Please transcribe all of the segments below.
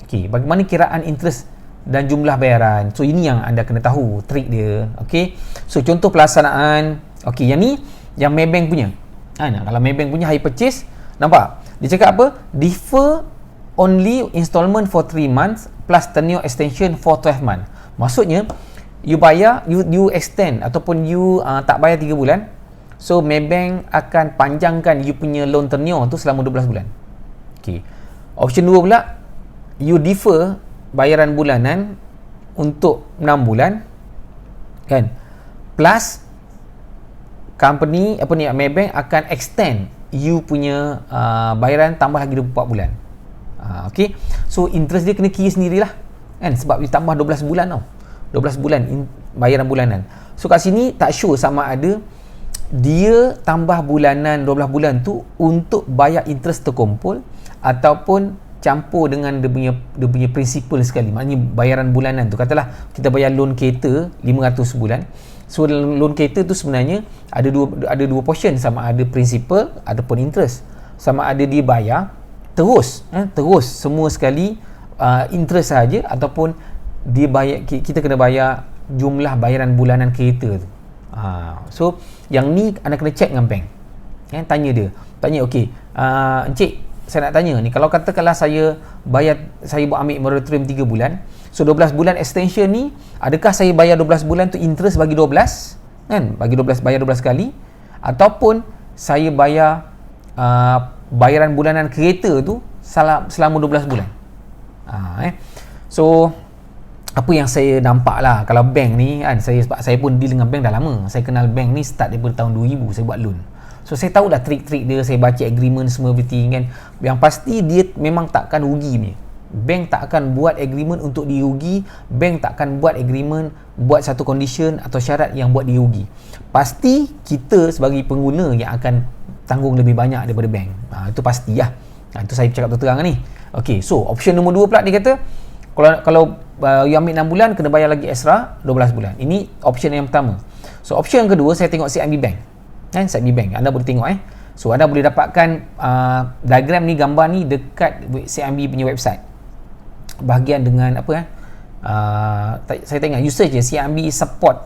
Okey, bagaimana kiraan interest dan jumlah bayaran. So ini yang anda kena tahu trik dia. Okey. So contoh pelaksanaan. Okey, yang ni yang Maybank punya. Kalau Maybank punya hire purchase, nampak? Dia cakap apa? Defer only installment for 3 months plus tenure extension for 12 months. Maksudnya you bayar, you extend ataupun you tak bayar 3 bulan. So Maybank akan panjangkan you punya loan tenure tu selama 12 bulan. Okey. Option 2 pula, you defer bayaran bulanan untuk 6 bulan kan, plus company Maybank akan extend you punya bayaran tambah lagi 24 bulan. Okey, so interest dia kena kira sendirilah kan, sebab dia tambah 12 bulan tau, 12 bulan bayaran bulanan. So kat sini tak sure sama ada dia tambah bulanan 12 bulan tu untuk bayar interest terkumpul ataupun campur dengan dia punya principal sekali. Maknanya bayaran bulanan tu, katalah kita bayar loan kereta 500 sebulan. So loan kereta tu sebenarnya ada dua portion, sama ada principal ataupun interest. Sama ada dia bayar terus semua sekali interest saja, ataupun dia bayar, kita kena bayar jumlah bayaran bulanan kereta tu. So yang ni anda kena check dengan bank. Tanya okey, encik, saya nak tanya ni, kalau katakanlah saya ambil moratorium 3 bulan, so 12 bulan extension ni, adakah saya bayar 12 bulan tu interest bagi 12 kan, bayar 12 kali, ataupun saya bayar bayaran bulanan kereta tu selama 12 bulan. So apa yang saya nampak lah, kalau bank ni kan, sebab saya pun deal dengan bank dah lama, saya kenal bank ni start daripada tahun 2000 saya buat loan. So saya tahu dah trik-trik dia, saya baca agreement semua everything kan. Yang pasti dia memang takkan rugi ni. Bank tak akan buat agreement untuk dirugi, bank tak akan buat agreement buat satu condition atau syarat yang buat dirugi. Pasti kita sebagai pengguna yang akan tanggung lebih banyak daripada bank. Itu pastilah. Itu saya cakap terang ni. Okey, so option nombor 2 pula dia kata kalau you ambil 6 bulan kena bayar lagi extra 12 bulan. Ini option yang pertama. So option yang kedua, saya tengok CIMB Bank. CIMB Bank, anda boleh tengok so anda boleh dapatkan diagram ni, gambar ni dekat CIMB punya website, bahagian dengan apa saya tengok you search je CIMB support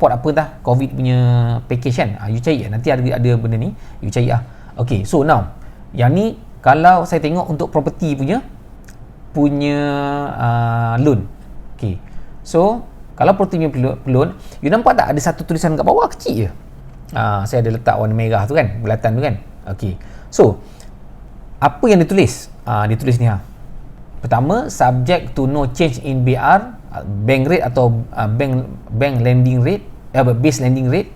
apa dah COVID punya package kan, you cari nanti ada benda ni, you cari okay, so now yang ni kalau saya tengok untuk property punya loan. Okay, so kalau property punya loan, you nampak tak ada satu tulisan kat bawah kecil je. Saya ada letak warna merah tu kan, bulatan tu kan. Okey. So, apa yang ditulis? Ditulis ni Pertama, subject to no change in BR, bank rate atau bank lending rate, base lending rate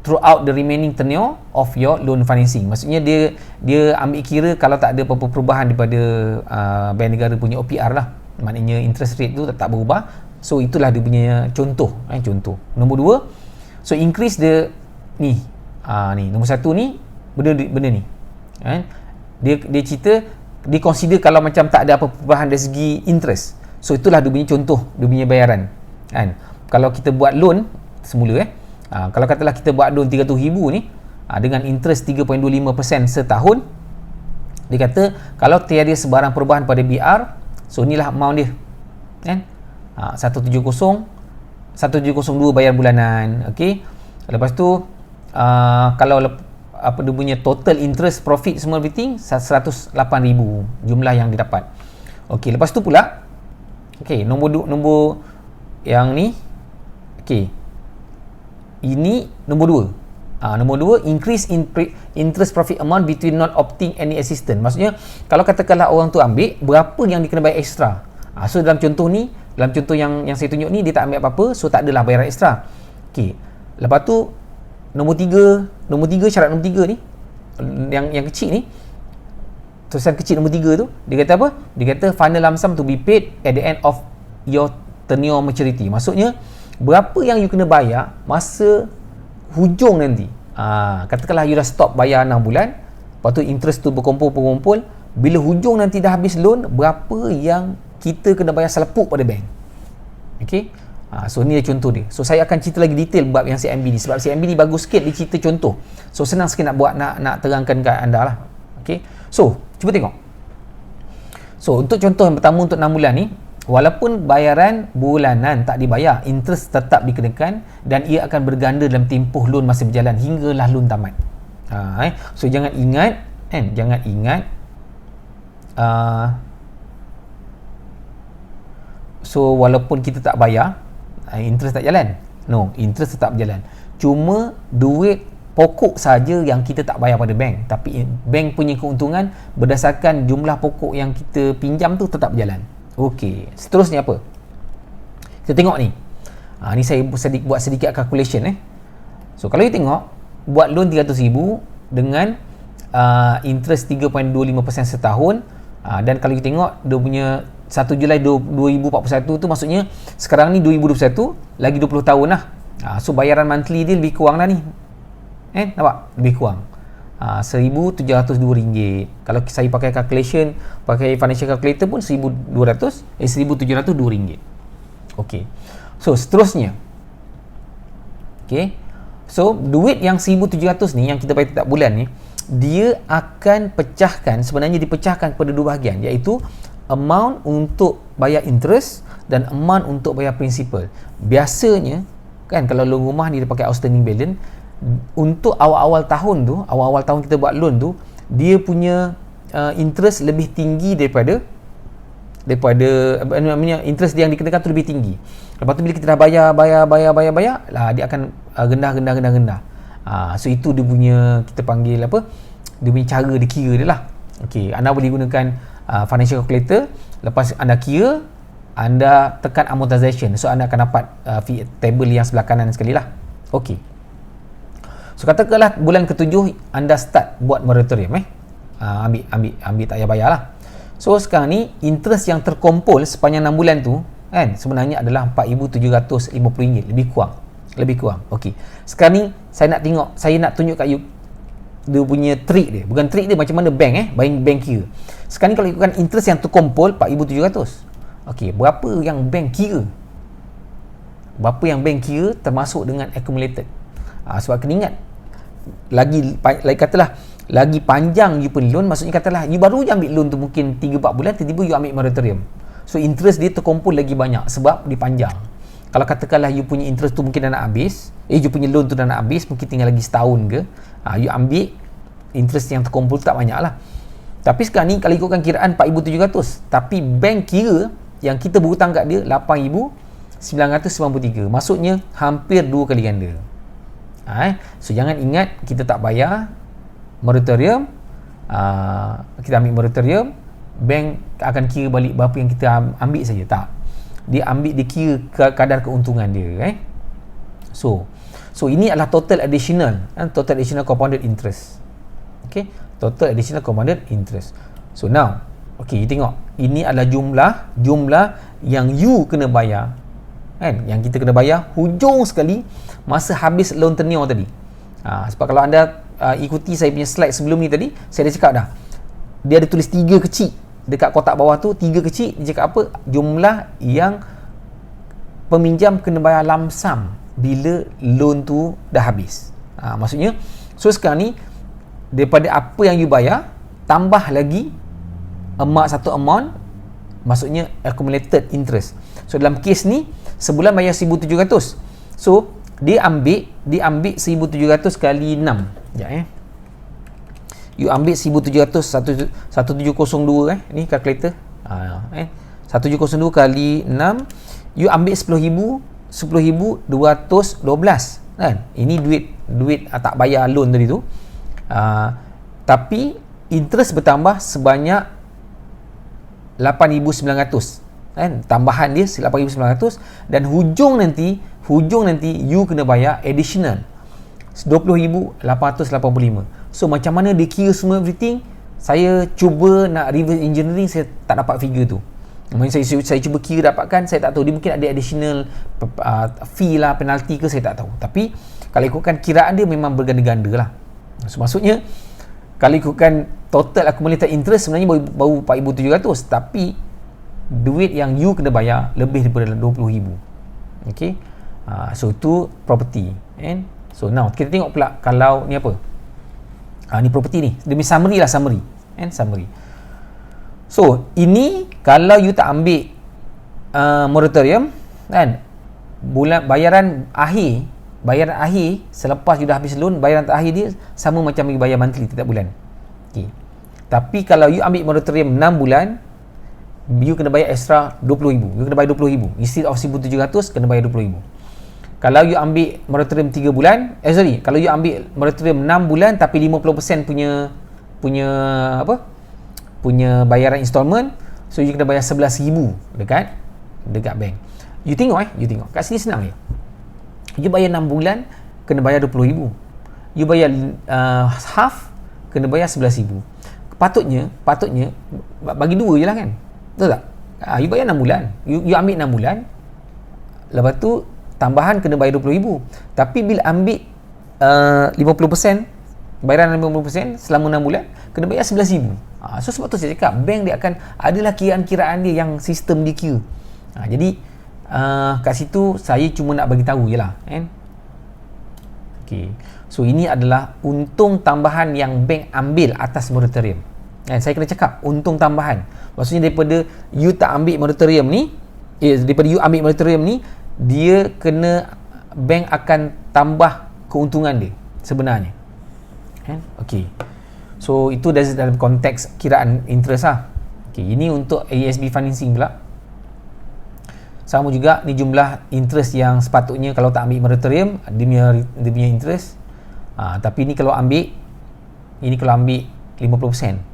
throughout the remaining tenure of your loan financing. Maksudnya dia ambil kira kalau tak ada apa-apa perubahan daripada bank negara punya OPR lah. Maknanya interest rate tu tak berubah. So itulah dia punya contoh. Nombor 2, so increase the ni nombor 1 ni benda ni dia cerita, dia consider kalau macam tak ada apa perubahan dari segi interest. So itulah dia punya contoh, dia punya bayaran kan. Kalau kita buat loan semula kalau katalah kita buat loan 300,000 ni dengan interest 3.25% setahun, dia kata kalau tiada sebarang perubahan pada BR, so inilah amount dia kan. 170 1,702 bayar bulanan. Okey. Lepas tu kalau apa dia punya total interest profit semua everything 108,000 jumlah yang didapat. Okey, lepas tu pula nombor yang ni. Okey. Ini nombor 2. Nombor 2, increase in interest profit amount between not opting any assistance. Maksudnya kalau katakanlah orang tu ambil, berapa yang dia kena bayar extra. So dalam contoh yang saya tunjuk ni, dia tak ambil apa-apa, so tak adalah bayaran ekstra. Okey. Lepas tu nombor 3, syarat nombor 3 ni, yang kecil ni, tulisan kecil nombor 3 tu, dia kata apa? Dia kata final lump sum to be paid at the end of your tenure maturity. Maksudnya berapa yang you kena bayar masa hujung nanti. Katakanlah you dah stop bayar 6 bulan, lepas tu interest tu berkumpul, bila hujung nanti dah habis loan, berapa yang kita kena bayar selepuk pada bank. Okey. So ni contoh dia. So saya akan cerita lagi detail bab yang CIMB ni, sebab CIMB ni bagus sikit dia cerita contoh. So senang sikit nak terangkan kat anda lah. Okey. So cuba tengok. So untuk contoh yang pertama untuk 6 bulan ni, walaupun bayaran bulanan tak dibayar, interest tetap dikenakan dan ia akan berganda dalam tempoh loan masa berjalan hinggalah loan tamat. So jangan ingat so walaupun kita tak bayar, interest tak jalan. No, interest tetap berjalan. Cuma duit pokok saja yang kita tak bayar pada bank, tapi bank punya keuntungan berdasarkan jumlah pokok yang kita pinjam tu tetap berjalan. Okey, seterusnya apa? Kita tengok ni. Ni saya buat sedikit calculation So kalau you tengok, buat loan 300,000 dengan interest 3.25% setahun, dan kalau you tengok dia punya 1 Julai 2041 tu, maksudnya sekarang ni 2021, lagi 20 tahun lah. So bayaran monthly dia lebih kurang lah ni. Nampak? Lebih kurang. RM1,702. Kalau saya pakai calculation, pakai financial calculator pun RM1,702. Okey. So seterusnya. Okey. So duit yang 1,700 ni yang kita bayar setiap bulan ni, dia akan sebenarnya dipecahkan kepada dua bahagian, iaitu amount untuk bayar interest dan amount untuk bayar principal. Biasanya kan kalau loan rumah ni dia pakai outstanding balance, untuk awal-awal tahun kita buat loan tu, dia punya interest lebih tinggi daripada interest dia yang dikenakan tu lebih tinggi. Lepas tu bila kita dah bayar lah, dia akan rendah. So itu dia punya, kita panggil apa, dia punya cara dia kira dia lah. Okey, anda boleh gunakan financial calculator. Lepas anda kira, anda tekan amortization, so anda akan dapat table yang sebelah kanan sekali lah. Okey, so katakanlah bulan ke-7 anda start buat moratorium ambil tak payah bayar lah. So sekarang ni interest yang terkumpul sepanjang 6 bulan tu kan sebenarnya adalah RM4,750, lebih kurang. Okey, sekarang ni saya nak tunjuk kat you dia punya trick dia. Bukan trick dia, macam mana bank kira. Sekarang ni kalau ikutkan interest yang terkumpul RM4,700. Okey, berapa yang bank kira termasuk dengan accumulated. Sebab kena ingat, lagi katalah lagi panjang you pun loan, maksudnya katalah you baru je ambil loan tu mungkin 3-4 bulan, tiba-tiba you ambil moratorium. So interest dia terkumpul lagi banyak sebab dipanjang. Kalau katakanlah you punya interest tu mungkin dah nak habis, you punya loan tu dah nak habis, mungkin tinggal lagi setahun ke, you ambil interest yang terkumpul tak banyak lah. Tapi sekarang ni kalau ikutkan kiraan RM4,700, tapi bank kira yang kita berhutang kat dia RM8,993, maksudnya hampir 2 kali ganda. So jangan ingat kita tak bayar moratorium, kita ambil moratorium, bank akan kira balik berapa yang kita ambil saja. Tak, dia kira kadar keuntungan dia. So ini adalah total additional compounded interest. Okay, total additional compounded interest. So now, okay, you tengok, ini adalah jumlah yang you kena bayar, kan, yang kita kena bayar hujung sekali masa habis loan tenure tadi. Sebab kalau anda ikuti saya punya slide sebelum ni tadi, saya dah cakap dah, dia ada tulis 3 kecil dekat kotak bawah tu, 3 kecil, dia cakap apa? Jumlah yang peminjam kena bayar lump sum bila loan tu dah habis. Maksudnya, so sekarang ni daripada apa yang you bayar, tambah lagi satu amount, maksudnya accumulated interest. So dalam kes ni, sebulan bayar 1,700. So dia ambil 1,700 kali 6. Sekejap you ambil 1,700, 1702 ni kalkulator. 1702 kali 6, you ambil 10,212 kan. Ini duit tak bayar loan tadi tu. Tapi interest bertambah sebanyak 8,900 kan, tambahan dia 8,900, dan hujung nanti you kena bayar additional 20,885. So macam mana dia kira semua everything, saya cuba nak reverse engineering, saya tak dapat figure tu. Maksudnya saya cuba kira dapatkan, saya tak tahu, dia mungkin ada additional fee lah, penalty ke, saya tak tahu. Tapi kalau ikutkan kiraan dia memang berganda-ganda lah. So maksudnya kalau ikutkan total accumulated interest sebenarnya baru 4,700, tapi duit yang you kena bayar lebih daripada 20,000. Okay, so tu property. So now kita tengok pula kalau ni apa. Ni property ni, demi summary. Summary. So ini kalau you tak ambil moratorium kan, bulan bayaran akhir selepas you dah habis loan, bayaran terakhir dia sama macam you bayar monthly setiap bulan. Okay. Tapi kalau you ambil moratorium 6 bulan, you kena bayar extra RM20,000. You kena bayar RM20,000 instead of RM1,700, kena bayar RM20,000. Kalau you ambil moratorium 3 bulan, kalau you ambil moratorium 6 bulan tapi 50% punya bayaran installment, so you kena bayar RM11,000 dekat bank. You tengok kat sini senang je. You bayar 6 bulan kena bayar RM20,000. You bayar half kena bayar RM11,000. Patutnya bagi dua je lah kan. Betul tak? You bayar 6 bulan. You ambil 6 bulan. Lepas tu tambahan kena bayar RM20,000. Tapi bila ambil 50%, bayaran 50% selama 6 bulan, kena bayar RM11,000. So sebab tu saya cakap, bank dia akan adalah kiraan-kiraan dia yang sistem dia kira. Jadi kat situ saya cuma nak bagi tahu je lah kan. Okay. So ini adalah untung tambahan yang bank ambil atas moratorium. Saya kena cakap untung tambahan. Maksudnya daripada you tak ambil moratorium ni, daripada you ambil moratorium ni, dia kena, bank akan tambah keuntungan dia sebenarnya. Okey. So itu dalam konteks kiraan interest lah. Okey, ini untuk ASB financing pula. Sama juga ni jumlah interest yang sepatutnya kalau tak ambil moratorium dia punya interest. Tapi ni kalau ambil 50%.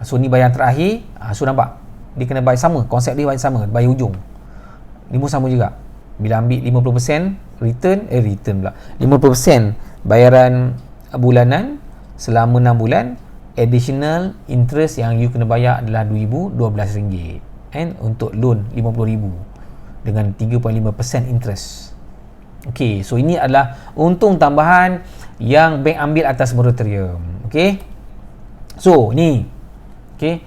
So ni bayaran terakhir, so nampak dia kena bayar sama, konsep dia bayar sama, bayar hujung. Ni pun sama juga. Bila ambil 50% return pula 50% bayaran bulanan selama 6 bulan, additional interest yang you kena bayar adalah RM2,012 untuk loan RM50,000 dengan 3.5% interest. Okey, so ini adalah untung tambahan yang bank ambil atas moratorium. Okey, so ni okey,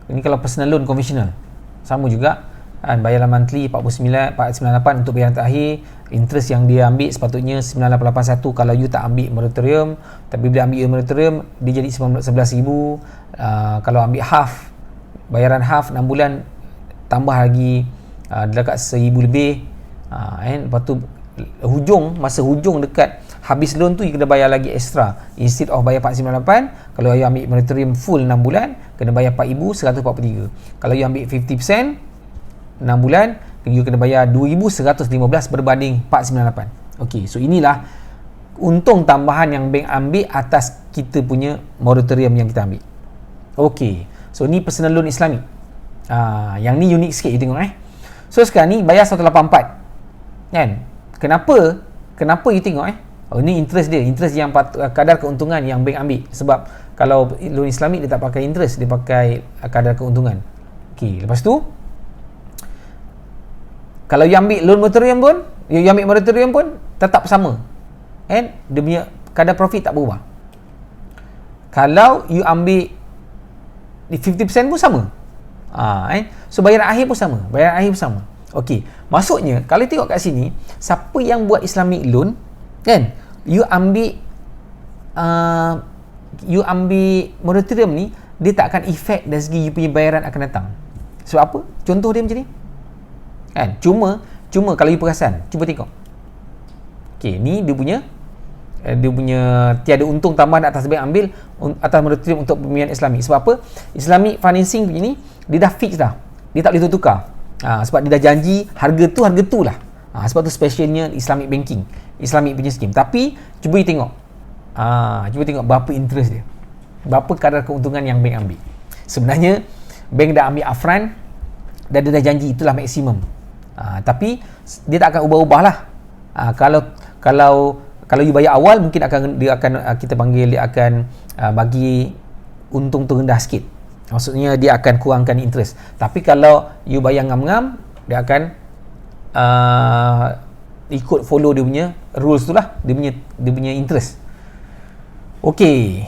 ini kalau personal loan konvensional sama juga kan, bayaran monthly 498 untuk bayaran terakhir. Interest yang dia ambil sepatutnya 9881 kalau you tak ambil moratorium, tapi bila ambil moratorium dia jadi RM11,000. Kalau ambil half, bayaran half 6 bulan tambah lagi dekat RM1,000 lebih. Lepas tu masa hujung dekat habis loan tu you kena bayar lagi extra. Instead of bayar RM498, kalau you ambil moratorium full 6 bulan kena bayar RM4,143. Kalau you ambil 50% 6 bulan, you kena bayar RM2,115 berbanding RM498. Okey, so inilah untung tambahan yang bank ambil atas kita punya moratorium yang kita ambil. Okey, so ni personal loan Islamic. Yang ni unik sikit you tengok So sekarang ni bayar 184 kan. Kenapa you tengok ini interest dia, interest yang kadar keuntungan yang bank ambil. Sebab kalau loan Islamic dia tak pakai interest, dia pakai kadar keuntungan. Okey, lepas tu kalau you ambil loan moratorium pun, you ambil moratorium pun tetap sama. Dia punya kadar profit tak berubah. Kalau you ambil 50% pun sama. So bayaran akhir pun sama. Okey, maksudnya kalau tengok kat sini, siapa yang buat Islamic loan kan, you ambil moratorium ni, dia tak akan efek dari segi you punya bayaran akan datang. Sebab apa? Contoh dia macam ni kan, cuma kalau you perasan, cuba tengok. Okey, ni dia punya tiada untung tambahan atas bank ambil atas moratorium untuk pembiayaan Islamic. Sebab apa? Islamic financing begini dia dah fix dah, dia tak boleh tukar. Sebab dia dah janji harga tu lah. Sebab tu specialnya Islamic banking, Islamic punya skim. Tapi cuba you tengok, berapa interest dia, berapa kadar keuntungan yang bank ambil. Sebenarnya bank dah ambil upfront dan dia dah janji itulah maksimum. Tapi dia tak akan ubah-ubah lah. Kalau you bayar awal, mungkin kita panggil dia akan bagi untung tu rendah sikit. Maksudnya dia akan kurangkan interest. Tapi kalau you bayar ngam-ngam, dia akan ikut follow dia punya rules tu lah, dia punya interest. Okey,